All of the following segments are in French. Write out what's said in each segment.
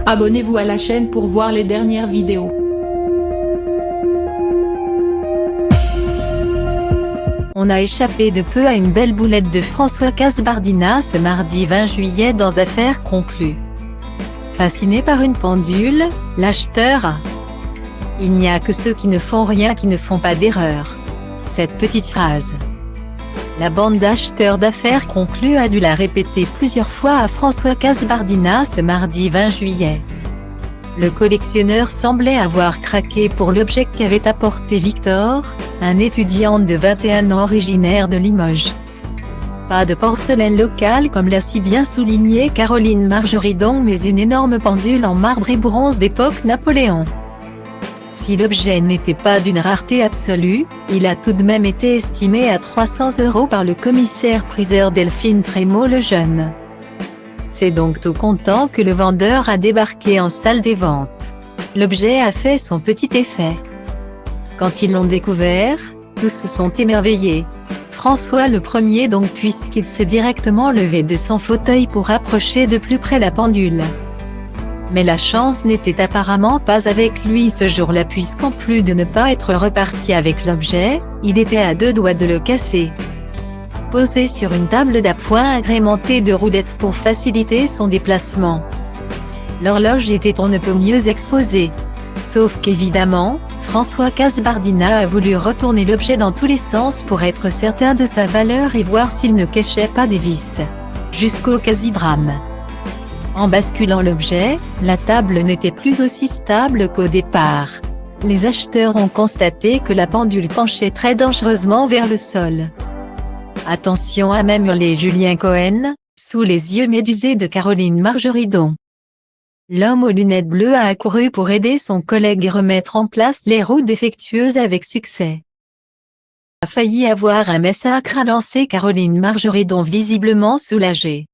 Abonnez-vous à la chaîne pour voir les dernières vidéos. On a échappé de peu à une belle boulette de François Kasbardina ce mardi 20 juillet dans Affaires conclues. Fasciné par une pendule, l'acheteur a « Il n'y a que ceux qui ne font rien qui ne font pas d'erreur ». Cette petite phrase, la bande d'acheteurs d'affaires conclues a dû la répéter plusieurs fois à François Kasbardina ce mardi 20 juillet. Le collectionneur semblait avoir craqué pour l'objet qu'avait apporté Victor, un étudiant de 21 ans originaire de Limoges. Pas de porcelaine locale comme l'a si bien souligné Caroline Margeridon, mais une énorme pendule en marbre et bronze d'époque Napoléon. Si l'objet n'était pas d'une rareté absolue, il a tout de même été estimé à 300 € par le commissaire-priseur Delphine Frémaux le Jeune. C'est donc tout content que le vendeur a débarqué en salle des ventes. L'objet a fait son petit effet. Quand ils l'ont découvert, tous se sont émerveillés. François le premier donc, puisqu'il s'est directement levé de son fauteuil pour approcher de plus près la pendule. Mais la chance n'était apparemment pas avec lui ce jour-là, puisqu'en plus de ne pas être reparti avec l'objet, il était à deux doigts de le casser. Posé sur une table d'appoint agrémentée de roulettes pour faciliter son déplacement, l'horloge était on ne peut mieux exposée. Sauf qu'évidemment, François Kasbardina a voulu retourner l'objet dans tous les sens pour être certain de sa valeur et voir s'il ne cachait pas des vices. Jusqu'au quasi-drame. En basculant l'objet, la table n'était plus aussi stable qu'au départ. Les acheteurs ont constaté que la pendule penchait très dangereusement vers le sol. Attention, a même hurlé Julien Cohen, sous les yeux médusés de Caroline Margeridon. L'homme aux lunettes bleues a accouru pour aider son collègue et remettre en place les roues défectueuses avec succès. A failli avoir un massacre, a lancé Caroline Margeridon, visiblement soulagée.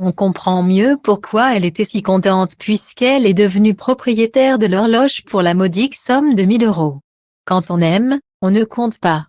On comprend mieux pourquoi elle était si contente, puisqu'elle est devenue propriétaire de l'horloge pour la modique somme de 1000 €. Quand on aime, on ne compte pas.